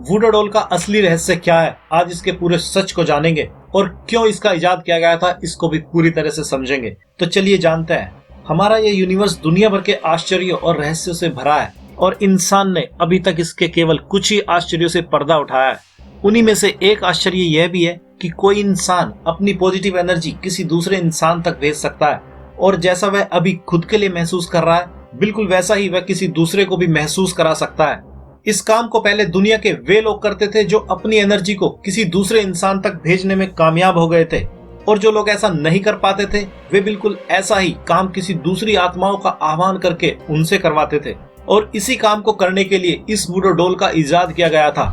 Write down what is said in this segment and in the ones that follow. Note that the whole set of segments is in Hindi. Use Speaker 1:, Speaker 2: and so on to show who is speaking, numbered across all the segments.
Speaker 1: वुडो डॉल का असली रहस्य क्या है, आज इसके पूरे सच को जानेंगे और क्यों इसका इजाद किया गया था इसको भी पूरी तरह से समझेंगे। तो चलिए जानते हैं। हमारा ये यूनिवर्स दुनिया भर के आश्चर्यों और रहस्यों से भरा है और इंसान ने अभी तक इसके केवल कुछ ही आश्चर्यों से पर्दा उठाया है। उन्हीं में से एक आश्चर्य यह भी है कि कोई इंसान अपनी पॉजिटिव एनर्जी किसी दूसरे इंसान तक भेज सकता है और जैसा वह अभी खुद के लिए महसूस कर रहा है बिल्कुल वैसा ही वह किसी दूसरे को भी महसूस करा सकता है। इस काम को पहले दुनिया के वे लोग करते थे जो अपनी एनर्जी को किसी दूसरे इंसान तक भेजने में कामयाब हो गए थे, और जो लोग ऐसा नहीं कर पाते थे वे बिल्कुल ऐसा ही काम किसी दूसरी आत्माओं का आह्वान करके उनसे करवाते थे। और इसी काम को करने के लिए इस वुडो डॉल का इजाद किया गया था।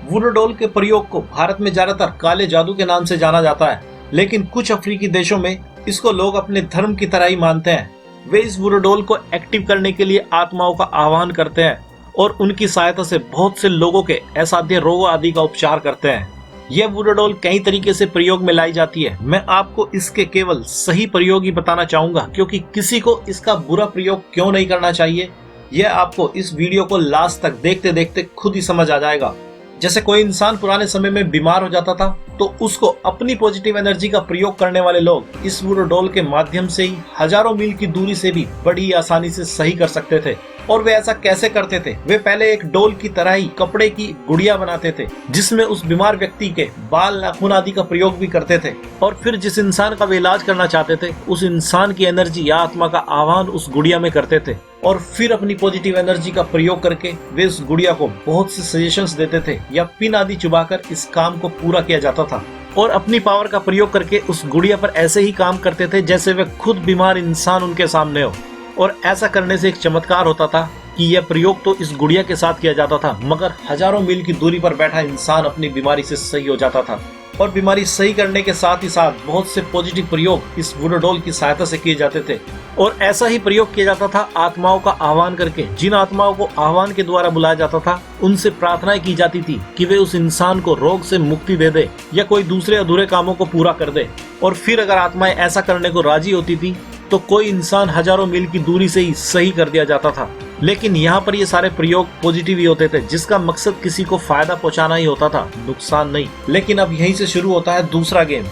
Speaker 1: वुडो डॉल के प्रयोग को भारत में ज्यादातर काले जादू के नाम से जाना जाता है, लेकिन कुछ अफ्रीकी देशों में इसको लोग अपने धर्म की तरह ही मानते हैं। वे इस वुडो डॉल को एक्टिव करने के लिए आत्माओं का आह्वान करते हैं और उनकी सहायता से बहुत से लोगों के असाध्य रोगों आदि का उपचार करते हैं। यह वुडो डॉल कई तरीके से प्रयोग में लाई जाती है। मैं आपको इसके केवल सही प्रयोग ही बताना चाहूंगा, क्योंकि किसी को इसका बुरा प्रयोग क्यों नहीं करना चाहिए यह आपको इस वीडियो को लास्ट तक देखते देखते खुद ही समझ आ जाएगा। जैसे कोई इंसान पुराने समय में बीमार हो जाता था तो उसको अपनी पॉजिटिव एनर्जी का प्रयोग करने वाले लोग इस वुडो डॉल के माध्यम से ही हजारों मील की दूरी से भी बड़ी आसानी से सही कर सकते थे। और वे ऐसा कैसे करते थे? वे पहले एक डॉल की तरह ही कपड़े की गुड़िया बनाते थे जिसमें उस बीमार व्यक्ति के बाल, नाखून आदि का प्रयोग भी करते थे, और फिर जिस इंसान का वे इलाज करना चाहते थे उस इंसान की एनर्जी या आत्मा का आह्वान उस गुड़िया में करते थे, और फिर अपनी पॉजिटिव एनर्जी का प्रयोग करके वे उस गुड़िया को बहुत से सजेशंस देते थे या पिन आदि चुबाकर इस काम को पूरा किया जाता था। और अपनी पावर का प्रयोग करके उस गुड़िया पर ऐसे ही काम करते थे जैसे वे खुद बीमार इंसान उनके सामने हो। और ऐसा करने से एक चमत्कार होता था कि यह प्रयोग तो इस गुड़िया के साथ किया जाता था, मगर हजारों मील की दूरी पर बैठा इंसान अपनी बीमारी से सही हो जाता था। और बीमारी सही करने के साथ ही साथ बहुत से पॉजिटिव प्रयोग इस वुडो डॉल की सहायता से किए जाते थे। और ऐसा ही प्रयोग किया जाता था आत्माओं का आह्वान करके। जिन आत्माओं को आह्वान के द्वारा बुलाया जाता था उनसे प्रार्थनाएं की जाती थी कि वे उस इंसान को रोग से मुक्ति दे दे या कोई दूसरे अधूरे कामों को पूरा कर दे। और फिर अगर आत्माएं ऐसा करने को राजी होती थी तो कोई इंसान हजारों मील की दूरी से ही सही कर दिया जाता था। लेकिन यहाँ पर ये सारे प्रयोग पॉजिटिव ही होते थे, जिसका मकसद किसी को फायदा पहुंचाना ही होता था, नुकसान नहीं। लेकिन अब यहीं से शुरू होता है दूसरा गेम।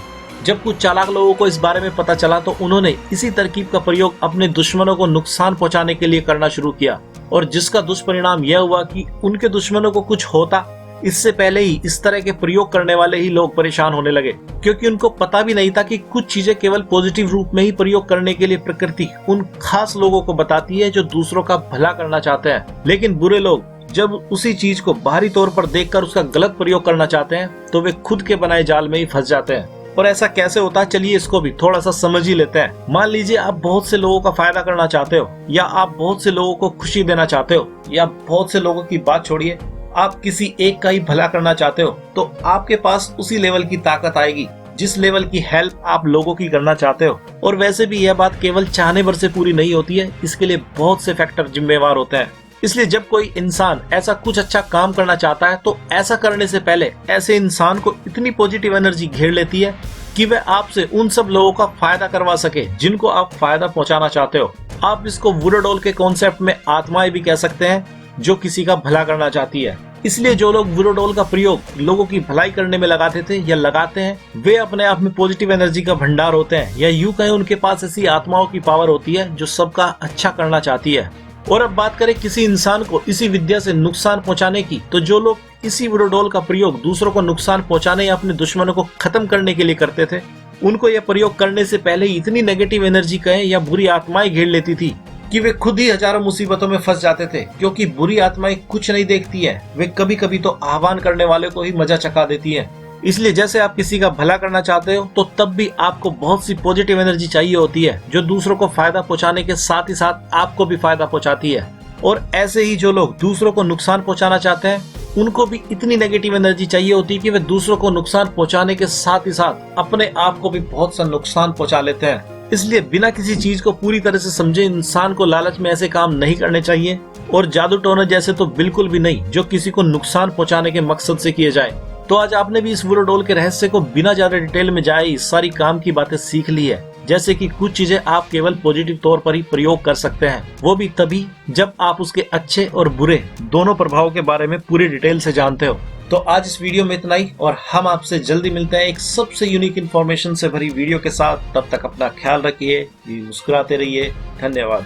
Speaker 1: जब कुछ चालाक लोगों को इस बारे में पता चला तो उन्होंने इसी तरकीब का प्रयोग अपने दुश्मनों को नुकसान पहुंचाने के लिए करना शुरू किया, और जिसका दुष्परिणाम यह हुआ कि उनके दुश्मनों को कुछ होता इससे पहले ही इस तरह के प्रयोग करने वाले ही लोग परेशान होने लगे, क्योंकि उनको पता भी नहीं था कि कुछ चीजें केवल पॉजिटिव रूप में ही प्रयोग करने के लिए प्रकृति उन खास लोगों को बताती है जो दूसरों का भला करना चाहते हैं। लेकिन बुरे लोग जब उसी चीज को बाहरी तौर पर देखकर उसका गलत प्रयोग करना चाहते हैं तो वे खुद के बनाए जाल में ही फंस जाते हैं। और ऐसा कैसे होता है, चलिए इसको भी थोड़ा सा समझ ही लेते हैं। मान लीजिए आप बहुत से लोगों का फायदा करना चाहते हो, या आप बहुत से लोगों को खुशी देना चाहते हो, या बहुत से लोगों की बात छोड़िए आप किसी एक का ही भला करना चाहते हो, तो आपके पास उसी लेवल की ताकत आएगी जिस लेवल की हेल्प आप लोगों की करना चाहते हो। और वैसे भी यह बात केवल चाहने भर से पूरी नहीं होती है, इसके लिए बहुत से फैक्टर जिम्मेवार होते हैं। इसलिए जब कोई इंसान ऐसा कुछ अच्छा काम करना चाहता है तो ऐसा करने से पहले ऐसे इंसान को इतनी पॉजिटिव एनर्जी घेर लेती है कि वह आपसे उन सब लोगों का फायदा करवा सके जिनको आप फायदा पहुंचाना चाहते हो। आप इसको वुडो डॉल के कॉन्सेप्ट में आत्माएं भी कह सकते हैं जो किसी का भला करना चाहती है। इसलिए जो लोग वुडो डॉल का प्रयोग लोगों की भलाई करने में लगाते थे या लगाते हैं वे अपने आप में पॉजिटिव एनर्जी का भंडार होते हैं, या यूं कहें उनके पास ऐसी आत्माओं की पावर होती है जो सबका अच्छा करना चाहती है। और अब बात करें किसी इंसान को इसी विद्या से नुकसान पहुंचाने की, तो जो लोग इसी वुडो डॉल का प्रयोग दूसरों को नुकसान पहुंचाने या अपने दुश्मनों को खत्म करने के लिए करते थे उनको यह प्रयोग करने से पहले इतनी नेगेटिव एनर्जी कहें या बुरी आत्माएं घेर लेती थी कि वे खुद ही हजारों मुसीबतों में फंस जाते थे। क्योंकि बुरी आत्माएं कुछ नहीं देखती है, वे कभी कभी तो आह्वान करने वाले को ही मजा चखा देती है। इसलिए जैसे आप किसी का भला करना चाहते हो तो तब भी आपको बहुत सी पॉजिटिव एनर्जी चाहिए होती है जो दूसरों को फायदा पहुंचाने के साथ ही साथ आपको भी फायदा पहुंचाती है। और ऐसे ही जो लोग दूसरों को नुकसान पहुंचाना चाहते हैं उनको भी इतनी नेगेटिव एनर्जी चाहिए होती है कि वे दूसरों को नुकसान पहुंचाने के साथ ही साथ अपने आप को भी बहुत सा नुकसान पहुंचा लेते हैं। इसलिए बिना किसी चीज को पूरी तरह से समझे इंसान को लालच में ऐसे काम नहीं करने चाहिए, और जादू टोना जैसे तो बिल्कुल भी नहीं जो किसी को नुकसान पहुंचाने के मकसद से किए जाए। तो आज आपने भी इस वुडो डॉल के रहस्य को बिना ज्यादा डिटेल में जाए इस सारी काम की बातें सीख ली है। जैसे कि कुछ चीजें आप केवल पॉजिटिव तौर पर ही प्रयोग कर सकते हैं, वो भी तभी जब आप उसके अच्छे और बुरे दोनों प्रभावों के बारे में पूरी डिटेल से जानते हो। तो आज इस वीडियो में इतना ही, और हम आपसे जल्दी मिलते हैं एक सबसे यूनिक इन्फॉर्मेशन से भरी वीडियो के साथ। तब तक अपना ख्याल रखिए, मुस्कुराते रहिए। धन्यवाद।